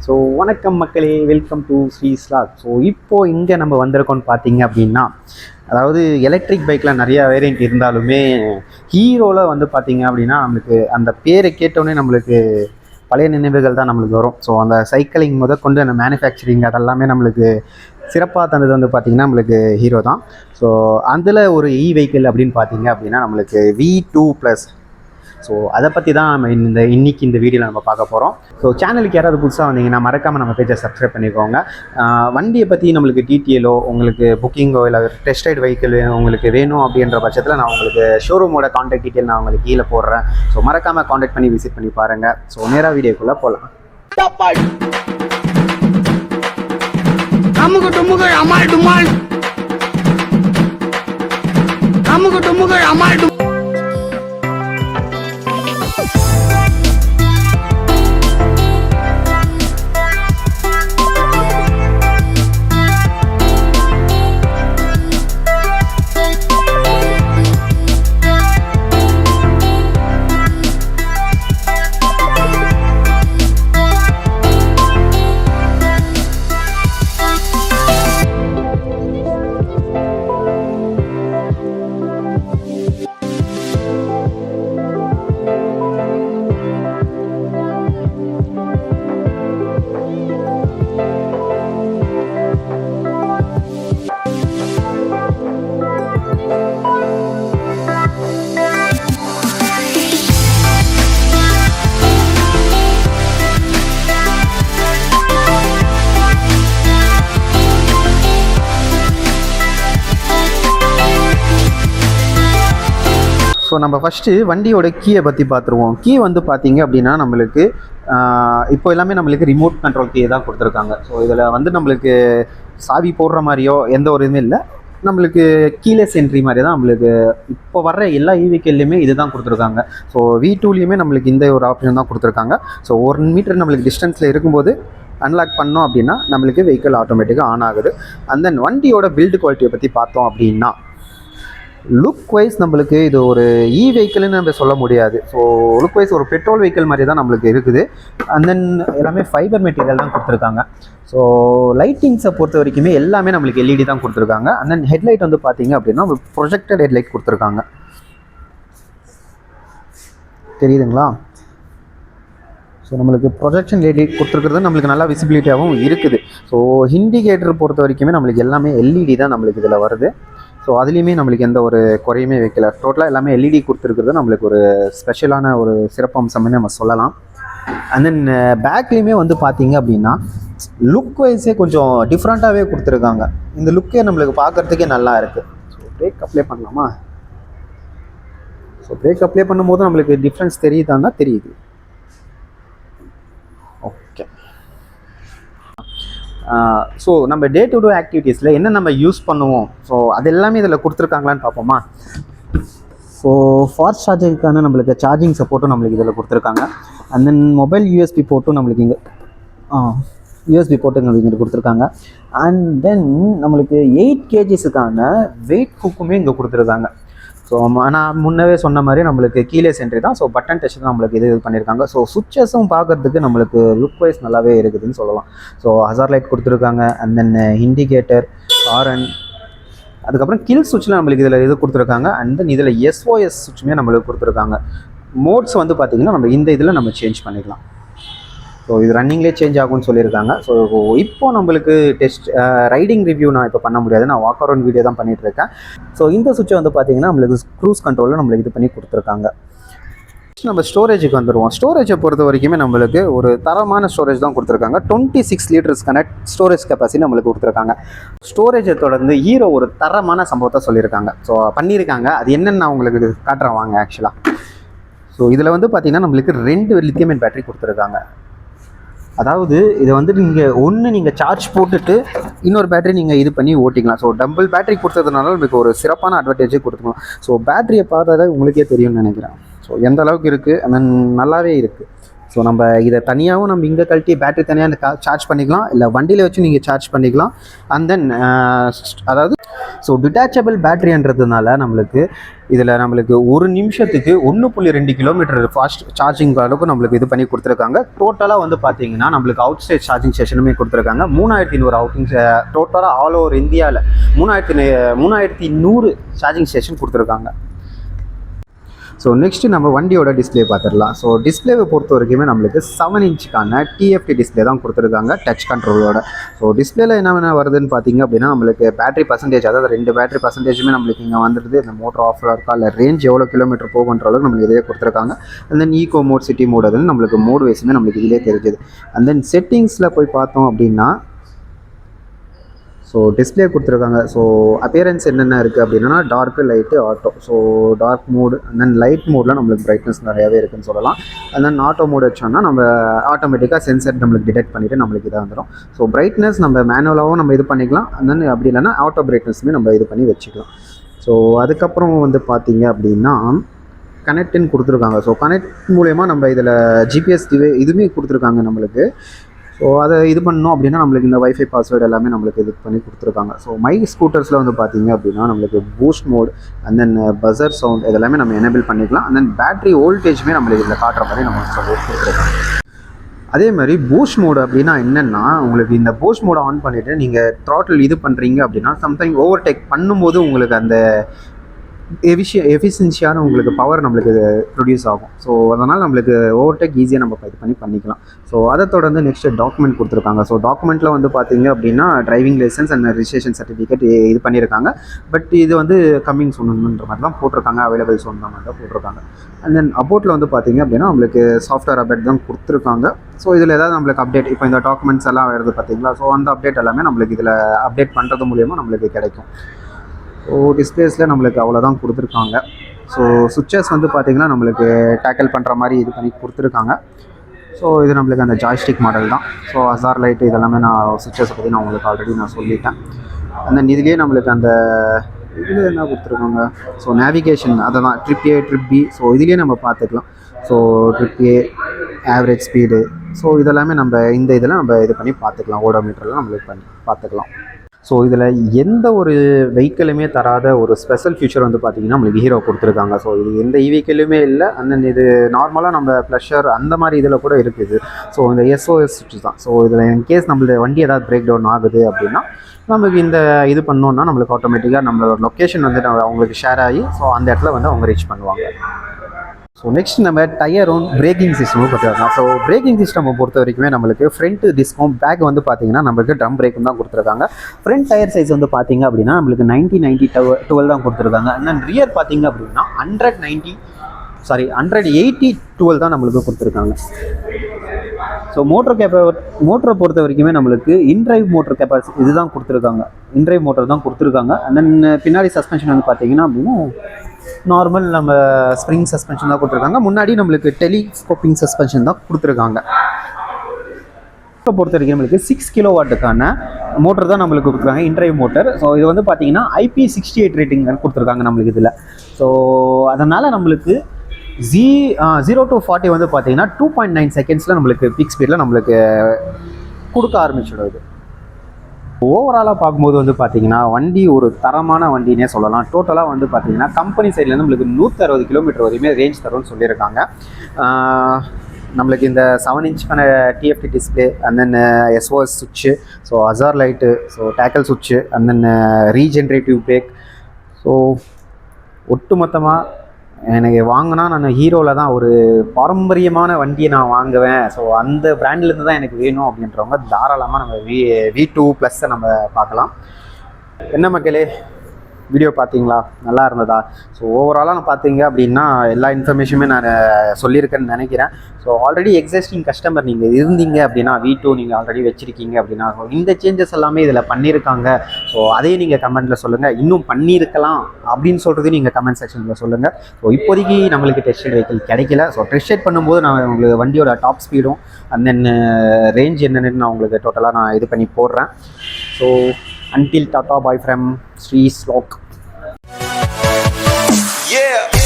So வணக்கம் மக்களே, welcome to ஸ்ரீ ஸ்லாக். ஸோ இப்போது இங்கே நம்ம வந்திருக்கோம்னு பார்த்தீங்க அப்படின்னா, அதாவது எலக்ட்ரிக் பைக்கில் நிறையா வேரியண்ட் இருந்தாலுமே ஹீரோவில் வந்து பார்த்தீங்க அப்படின்னா நம்மளுக்கு அந்த பேரை கேட்டோன்னே நம்மளுக்கு பழைய நினைவுகள் தான் நம்மளுக்கு வரும். ஸோ அந்த சைக்கிளிங் முதற்கொண்டு அந்த மேனுஃபேக்சரிங் அதெல்லாமே நம்மளுக்கு சிறப்பாக தந்தது வந்து பார்த்திங்கன்னா நம்மளுக்கு ஹீரோ தான். ஸோ அதில் ஒரு வெஹிக்கிள் அப்படின்னு பார்த்தீங்க அப்படின்னா நம்மளுக்கு V2+. ஸோ அதை பற்றி தான் நம்ம இன்னைக்கு இந்த வீடியோவில் நம்ம பார்க்க போகிறோம். ஸோ சேனலுக்கு யாராவது புதுசாக வந்தீங்கன்னா மறக்காமல் நம்ம பேஜை சப்ஸ்கிரைப் பண்ணிக்கோங்க. வண்டியை பற்றி நம்மளுக்கு டீட்டெயிலோ உங்களுக்கு புக்கிங்கோ இல்லை டெஸ்ட் ரைட் வெஹிக்கிள் உங்களுக்கு வேணும் அப்படின்ற பட்சத்தில் நான் உங்களுக்கு ஷோரூமோட கான்டாக்ட் டீட்டெயில் நான் உங்களுக்கு கீழே போடுறேன். ஸோ மறக்காமல் கான்டாக்ட் பண்ணி விசிட் பண்ணி பாருங்கள். ஸோ நேராக வீடியோக்குள்ளே போகலாம். அமுகு டுமுகு அமால் டுமால், அமுகு டுமுகு அமால் டுமால். ஸோ நம்ம ஃபஸ்ட்டு வண்டியோட கீயை பற்றி பார்த்துருவோம். கீ வந்து பார்த்தீங்க அப்படின்னா நம்மளுக்கு இப்போ எல்லாமே நம்மளுக்கு ரிமோட் கண்ட்ரோல் கீயை தான் கொடுத்துருக்காங்க. ஸோ இதில் வந்து நம்மளுக்கு சாவி போடுற மாதிரியோ எந்த ஒரு இதுவுமே இல்லை. நம்மளுக்கு கீலெஸ் என்ட்ரி மாதிரி தான் நம்மளுக்கு இப்போ வர்ற எல்லா வெஹிக்கிள்லையுமே இது தான் கொடுத்துருக்காங்க. ஸோ V2லேயுமே நம்மளுக்கு இந்த ஒரு ஆப்ஷன் தான் கொடுத்துருக்காங்க. ஸோ 1 மீட்டர் நம்மளுக்கு டிஸ்டன்ஸில் இருக்கும்போது அன்லாக் பண்ணோம் அப்படின்னா நம்மளுக்கு வெஹிக்கிள் ஆட்டோமேட்டிக்காக ஆன் ஆகுது. அண்ட் தென் வண்டியோட பில்டு குவாலிட்டியை பற்றி பார்த்தோம் அப்படின்னா லுக் வைஸ் நம்மளுக்கு இது ஒரு வெஹிக்கிள்னு நம்ம சொல்ல முடியாது. ஸோ லுக் வைஸ் ஒரு பெட்ரோல் வெஹிக்கிள் மாதிரி தான் நம்மளுக்கு இருக்குது. அண்ட் தென் எல்லாமே ஃபைபர் மெட்டீரியல் தான் கொடுத்துருக்காங்க. ஸோ லைட்டிங்ஸை பொறுத்த வரைக்குமே எல்லாமே நம்மளுக்கு LED தான் கொடுத்துருக்காங்க. அண்ட் தென் ஹெட்லைட் வந்து பார்த்தீங்க அப்படின்னா ப்ரொஜெக்டட் ஹெட்லைட் கொடுத்துருக்காங்க. தெரியுதுங்களா? ஸோ நம்மளுக்கு ப்ரொஜெக்ஷன் ஹெட்லைட் கொடுத்துருக்கிறது நம்மளுக்கு நல்லா விசிபிலிட்டியாகவும் இருக்குது. ஸோ இண்டிகேட்டர் பொறுத்த வரைக்குமே நம்மளுக்கு எல்லாமே LED தான் நம்மளுக்கு இதில் வருது. ஸோ அதுலேயுமே நம்மளுக்கு எந்த ஒரு குறையுமே வைக்கல. டோட்டலாக எல்லாமே LED கொடுத்துருக்குறது நம்மளுக்கு ஒரு ஸ்பெஷலான ஒரு சிறப்பம்சம்னு நம்ம சொல்லலாம். அண்ட் தென் பேக்லேயுமே வந்து பார்த்தீங்க அப்படின்னா லுக் வைஸே கொஞ்சம் டிஃப்ரெண்ட்டாகவே கொடுத்துருக்காங்க. இந்த லுக்கே நம்மளுக்கு பார்க்குறதுக்கே நல்லா இருக்குது. ஸோ பிரேக் அப்ளை பண்ணலாமா? ஸோ பிரேக் அப்ளை பண்ணும்போது நம்மளுக்கு டிஃப்ரென்ஸ் தெரியுதான்னா தெரியுது. ஓகே. ஸோ நம்ம டே டு டே ஆக்டிவிட்டீஸில் என்ன நம்ம யூஸ் பண்ணுவோம், ஸோ அது எல்லாமே இதில் கொடுத்துருக்காங்களான்னு பார்ப்போமா? ஸோ ஃபாஸ்ட் சார்ஜருக்கான நம்மளுக்கு சார்ஜிங் சப்போர்ட்டும் நம்மளுக்கு இதில் கொடுத்துருக்காங்க. அண்ட் தென் மொபைல் USB போர்ட்டும் நம்மளுக்கு இங்கே USB போர்ட்டு நம்மளுக்கு இங்கே கொடுத்துருக்காங்க. அண்ட் தென் நம்மளுக்கு 8 kgsக்கான வெயிட் குக்குமே இங்கே கொடுத்துருக்காங்க. ஸோ நான் முன்னவே சொன்ன மாதிரி நம்மளுக்கு கீலெஸ் என்ட்ரி தான். ஸோ பட்டன் டச் தான் நம்மளுக்கு இது பண்ணியிருக்காங்க. ஸோ சுவிட்சஸும் பார்க்குறதுக்கு நம்மளுக்கு லுக் வைஸ் நல்லாவே இருக்குதுன்னு சொல்லலாம். ஸோ ஹசார் லைட் கொடுத்துருக்காங்க. அண்ட் தென் இண்டிகேட்டர், ஹாரன், அதுக்கப்புறம் கில் சுவிட்சில் நம்மளுக்கு இதில் இது கொடுத்துருக்காங்க. அண்ட் தென் இதில் SOS சுவிட்சுமே நம்மளுக்கு கொடுத்துருக்காங்க. மோட்ஸ் வந்து பார்த்திங்கன்னா நம்ம இந்த இதில் நம்ம சேஞ்ச் பண்ணிக்கலாம். ஸோ இது ரன்னிங்லேயே சேஞ்ச் ஆகும்னு சொல்லியிருக்காங்க. ஸோ இப்போது நம்மளுக்கு டெஸ்ட் ரைடிங் ரிவ்யூ நான் இப்போ பண்ண முடியாது, நான் வாக் அரவுண்ட் வீடியோ தான் பண்ணிகிட்ருக்கேன். ஸோ இந்த சுவிட்சை வந்து பார்த்திங்கன்னா நம்மளுக்கு க்ரூஸ் கண்ட்ரோலில் நம்மளுக்கு இது பண்ணி கொடுத்துருக்காங்க. நம்ம ஸ்டோரேஜுக்கு வந்துடுவோம். ஸ்டோரேஜை பொறுத்த வரைக்குமே நம்மளுக்கு ஒரு தரமான ஸ்டோரேஜ் தான் கொடுத்துருக்காங்க. 26 லிட்டர்ஸ்க்கான ஸ்டோரேஜ் கெப்பாசிட்டி நம்மளுக்கு கொடுத்துருக்காங்க. ஸ்டோரேஜை தொடர்ந்து ஹீரோ ஒரு தரமான சம்பவத்தை சொல்லியிருக்காங்க. ஸோ பண்ணியிருக்காங்க. அது என்னென்னு நான் உங்களுக்கு காட்டுறேன் வாங்க. ஆக்சுவலாக ஸோ இதில் வந்து பார்த்திங்கன்னா நம்மளுக்கு 2 லித்தியம் அயன் பேட்டரி கொடுத்துருக்காங்க. அதாவது இதை வந்து நீங்கள் சார்ஜ் போட்டுட்டு இன்னொரு பேட்டரி நீங்கள் இது பண்ணி ஓட்டிக்கலாம். ஸோ டபுள் பேட்டரி கொடுத்ததுனால உங்களுக்கு ஒரு சிறப்பான அட்வான்டேஜே கொடுத்துக்கலாம். ஸோ பேட்டரியை பார்த்தா உங்களுக்கே தெரியும்னு நினைக்கிறேன். ஸோ எந்த அளவுக்கு இருக்குது, அண்ட் தென் நல்லாவே இருக்குது. ஸோ நம்ம இதை தனியாகவும் நம்ம இங்கே கழட்டி பேட்டரி தனியாக சார்ஜ் பண்ணிக்கலாம், இல்லை வண்டியில் வச்சு நீங்கள் சார்ஜ் பண்ணிக்கலாம். அண்ட் தென் அதாவது ஸோ டிட்டாச்சபிள் பேட்டரின்றதுனால நம்மளுக்கு ஒரு நிமிஷத்துக்கு 1.2 கிலோமீட்டர் ஃபாஸ்ட் சார்ஜிங் அளவுக்கு நம்மளுக்கு இது பண்ணி கொடுத்துருக்காங்க. டோட்டலாக வந்து பார்த்தீங்கன்னா நம்மளுக்கு அவுட் சைட் சார்ஜிங் ஸ்டேஷனுமே கொடுத்துருக்காங்க. 3100 அவுட்டிங் டோட்டலாக ஆல் ஓவர் இந்தியாவில் 3100 சார்ஜிங் ஸ்டேஷன் கொடுத்துருக்காங்க. ஸோ நெக்ஸ்ட்டு நம்ம வண்டியோட டிஸ்பிளே பார்த்துடலாம். ஸோ டிஸ்பிளேவை பொறுத்த வரைக்குமே நம்மளுக்கு 7 இன்ச்சுக்கான டிஎஃப்டி டிஸ்பிளே தான் கொடுத்துருக்காங்க டச் கண்ட்ரோலோட. ஸோ டிஸ்பிளேல என்ன வருதுன்னு பார்த்தீங்க அப்படின்னா நம்மளுக்கு பேட்டரி பர்சன்டேஜ், அதாவது 2 பேட்டரி பர்சன்டேஜுமே நம்மளுக்கு இங்கே வந்துடுது. இந்த மோட்டர் ஆஃபில் இருக்கா இல்லை ரேஞ்ச் எவ்வளோ கிலோமீட்டர் போகுன்ற அளவுக்கு நம்மளுக்கு இதே கொடுத்துருக்காங்க. And then eco mode, city mode, அதில் நம்மளுக்கு மோட் வைஸுமே நம்மளுக்கு இதிலே தெரிஞ்சுது. அண்ட் தென் செட்டிங்ஸில் போய் பார்த்தோம் அப்படின்னா ஸோ டிஸ்பிளே கொடுத்துருக்காங்க. ஸோ அப்பியரன்ஸ் என்னென்ன இருக்குது அப்படின்னா dark, light, auto. So dark mode and then light மோடில் நம்மளுக்கு பிரைட்னஸ் நிறையாவே இருக்குதுன்னு சொல்லலாம். அண்ட் தென் ஆட்டோ மோட் வச்சோம்னா நம்ம ஆட்டோமேட்டிக்காக சென்சர் நம்மளுக்கு டிடெக்ட் பண்ணிவிட்டு நம்மளுக்கு இதாக வந்துடும். ஸோ பிரைட்னஸ் நம்ம மேனுவலாகவும் நம்ம இது பண்ணிக்கலாம். அண்ட் தென் அப்படி இல்லைன்னா ஆட்டோ பிரைட்னஸுமே நம்ம இது பண்ணி வச்சுக்கலாம். ஸோ அதுக்கப்புறம் வந்து பார்த்திங்க அப்படின்னா கனெக்ட்னு கொடுத்துருக்காங்க. ஸோ கனெக்ட் மூலயமா நம்ம இதில் ஜிபிஎஸ் இதுவுமே கொடுத்துருக்காங்க நம்மளுக்கு. ஸோ அதை இது பண்ணோம் அப்படின்னா நம்மளுக்கு இந்த வைஃபை பாஸ்வேர்டு எல்லாமே நம்மளுக்கு இது பண்ணி கொடுத்துருக்காங்க. ஸோ மை ஸ்கூட்டர்ஸில் வந்து பார்த்திங்க அப்படின்னா நம்மளுக்கு boost mode and then buzzer sound இதெல்லாமே நம்ம எனேபிள் பண்ணிக்கலாம். அண்ட் தென் பேட்டரி வோல்டேஜுமே நம்மளுக்கு இதில் காட்டுற மாதிரி நம்ம கொடுத்துருக்காங்க. அதே மாதிரி பூஸ்ட் மோடு அப்படின்னா என்னென்னா உங்களுக்கு இந்த பூஸ்ட் மோடை ஆன் பண்ணிவிட்டு நீங்கள் த்ராட்டில் இது பண்ணுறீங்க அப்படின்னா சம்டைம் ஓவர்டேக் பண்ணும்போது உங்களுக்கு அந்த எஃபிஷியன்சியான உங்களுக்கு பவர் நம்மளுக்கு ப்ரொடியூஸ் ஆகும். ஸோ அதனால் நம்மளுக்கு ஓவர்டேக் ஈஸியாக நம்ம இது பண்ணிக்கலாம். ஸோ அதை தொடர்ந்து நெக்ஸ்ட் டாக்குமெண்ட் கொடுத்துருக்காங்க. ஸோ டாக்குமெண்ட்டில் வந்து பார்த்தீங்க அப்படின்னா driving licence and registration certificate இது பண்ணியிருக்காங்க. பட் இது வந்து கம்மிங் சொன்னன்ற மாதிரி தான் போட்டிருக்காங்க, அவைலபிள் சொன்ன மாதிரி தான் போட்டிருக்காங்க. அண்ட் தென் அபோட்டில் வந்து பார்த்தீங்க அப்படின்னா நம்மளுக்கு சாஃப்ட்வேர் அப்டேட் தான் கொடுத்துருக்காங்க. ஸோ இதில் ஏதாவது நம்மளுக்கு அப்டேட், இப்போ இந்த டாக்குமெண்ட்ஸ் எல்லாம் வருது பார்த்தீங்களா, ஸோ அந்த அப்டேட் எல்லாமே நம்மளுக்கு இதில் அப்டேட் பண்ணுறது மூலிமா நம்மளுக்கு கிடைக்கும். ஸோ டிஸ்பிளேஸில் நம்மளுக்கு அவ்வளோதான் கொடுத்துருக்காங்க. ஸோ சுவிட்சஸ் வந்து பார்த்திங்கன்னா நம்மளுக்கு டேக்கிள் பண்ணுற மாதிரி இது பண்ணி கொடுத்துருக்காங்க. ஸோ இது நம்மளுக்கு அந்த ஜாய்ஸ்டிக் மாடல் தான். ஸோ ஹசார் லைட்டு இதெல்லாமே நான் சுவிட்சஸை பற்றி நான் உங்களுக்கு ஆல்ரெடி நான் சொல்லிட்டேன். அந்த இதுலேயே நம்மளுக்கு அந்த இதில் என்ன கொடுத்துருக்காங்க, ஸோ நேவிகேஷன் அதை தான் trip A, trip B. So இதுலேயே நம்ம பார்த்துக்கலாம். So trip A, average speed, so இதெல்லாமே நம்ம இந்த இதில் நம்ம இது பண்ணி பார்த்துக்கலாம். ஓடோமீட்டரில் நம்மளுக்கு பண்ணி பார்த்துக்கலாம். ஸோ இதில் எந்த ஒரு வெஹிக்கிளுமே தராத ஒரு ஸ்பெஷல் ஃபியூச்சர் வந்து பார்த்திங்கன்னா நம்மளுக்கு ஹீரோ கொடுத்துருக்காங்க. ஸோ இது எந்த வெஹிக்கிளுமே இல்லை. அந்த இது நார்மலாக நம்ம ப்ளஷர் அந்த மாதிரி இதில் கூட இருக்குது. ஸோ இந்த SOS சுவிட்ச் தான். ஸோ இதில் இன்கேஸ் நம்மளோட வண்டி ஏதாவது பிரேக் டவுன் ஆகுது அப்படின்னா நமக்கு இந்த இது பண்ணோன்னா நம்மளுக்கு ஆட்டோமேட்டிக்காக நம்மளோட லொக்கேஷன் வந்து அவங்களுக்கு ஷேர் ஆகி ஸோ அந்த இடத்துல வந்து அவங்க ரீச் பண்ணுவாங்க. ஸோ நெக்ஸ்ட் நம்ம டயரும் பிரேக்கிங் சிஸ்டமும் பார்த்துருக்கோம். ஸோ பிரேக்கிங் சிஸ்டம் பொறுத்த வரைக்குமே நம்மளுக்கு ஃப்ரண்ட் டிஸ்கும் பேக் வந்து பார்த்திங்கன்னா நம்மளுக்கு ட்ரம் பிரேக்கும் தான் கொடுத்துருக்காங்க. ஃப்ரண்ட் டயர் சைஸ் வந்து பார்த்திங்க அப்படின்னா நம்மளுக்கு 90/90/12 தான் கொடுத்துருக்காங்க. அண்ட் தென் ரியர் பார்த்திங்க அப்படின்னா 180/12 தான் நம்மளுக்கு கொடுத்துருக்காங்க. ஸோ மோட்டரை பொறுத்த வரைக்குமே நம்மளுக்கு இன்ட்ரைவ் மோட்டர் கெப்பாசிட்டி இதுதான் கொடுத்துருக்காங்க. இன்ட்ரைவ் மோட்டர் தான் கொடுத்துருக்காங்க. அண்ட் தென் பின்னாடி சஸ்பென்ஷன் வந்து பார்த்திங்கன்னா அப்படின்னா நார்மல் நம்ம ஸ்ப்ரிங் சஸ்பென்ஷன் தான் கொடுத்துருக்காங்க. முன்னாடி நம்மளுக்கு டெலிஸ்கோப்பிங் சஸ்பென்ஷன் தான் கொடுத்துருக்காங்க. பொறுத்த வரைக்கும் நம்மளுக்கு 6 கிலோவாட்டுக்கான மோட்டர் தான் நம்மளுக்கு கொடுத்துருக்காங்க, இன்ட்ரைவ் மோட்டர். ஸோ இது வந்து பார்த்தீங்கன்னா IP68 ரேட்டிங் கொடுத்துருக்காங்க நம்மளுக்கு இதில். ஸோ அதனால் நம்மளுக்கு 0 to 40 வந்து பார்த்தீங்கன்னா 2.9 செகண்ட்ஸில் நம்மளுக்கு பீக் ஸ்பீடில் நம்மளுக்கு கொடுக்க ஆரம்பிச்சிடுது. ஓவராலாக பார்க்கும்போது வந்து பார்த்தீங்கன்னா வண்டி ஒரு தரமான வண்டினே சொல்லலாம். டோட்டலாக வந்து பார்த்தீங்கன்னா கம்பெனி சைட்லேருந்து நம்மளுக்கு 160 கிலோமீட்டர் வரையுமே ரேஞ்ச் தரும்னு சொல்லியிருக்காங்க. நம்மளுக்கு இந்த 7 இன்ச்சுக்கான TFT display and then SOS சுவிட்சு, ஸோ ஹசார் லைட்டு, ஸோ டேக்கல் சுவிட்சு and then regenerative break. So ஒட்டுமொத்தமாக எனக்கு வாங்கினா நான் ஹீரோவில் தான் ஒரு பாரம்பரியமான வண்டியை நான் வாங்குவேன். ஸோ அந்த பிராண்ட்லேருந்து தான் எனக்கு வேணும் அப்படின்றவங்க தாராளமாக நம்ம V2+ நம்ம பார்க்கலாம். என்ன மக்களே, வீடியோ பார்த்தீங்களா, நல்லா இருந்ததா? ஸோ ஓவராலாக நான் பார்த்தீங்க அப்படின்னா எல்லா இன்ஃபர்மேஷனுமே நான் சொல்லியிருக்கேன்னு நினைக்கிறேன். ஸோ ஆல்ரெடி எக்ஸிஸ்டிங் கஸ்டமர் நீங்கள் இருந்தீங்க அப்படின்னா V2 நீங்கள் ஆல்ரெடி வச்சுருக்கீங்க அப்படின்னா ஸோ இந்த சேஞ்சஸ் எல்லாமே இதில் பண்ணியிருக்காங்க. ஸோ அதையும் நீங்கள் கமெண்ட்டில் சொல்லுங்கள். இன்னும் பண்ணியிருக்கலாம் அப்படின்னு சொல்கிறது நீங்கள் கமெண்ட் செக்ஷனில் சொல்லுங்கள். ஸோ இப்போதைக்கு நம்மளுக்கு டெஸ்ட் ரைட் வெஹிக்கிள் கிடைக்கல. ஸோ டெஸ்ட் ரைட் பண்ணும்போது நான் உங்களுக்கு வண்டியோட டாப் ஸ்பீடும் அண்ட் தென் ரேஞ்ச் என்னென்னு நான் உங்களுக்கு டோட்டலாக நான் இது பண்ணி போடுறேன். So until Tata, bye from Sri Slok. Yeah.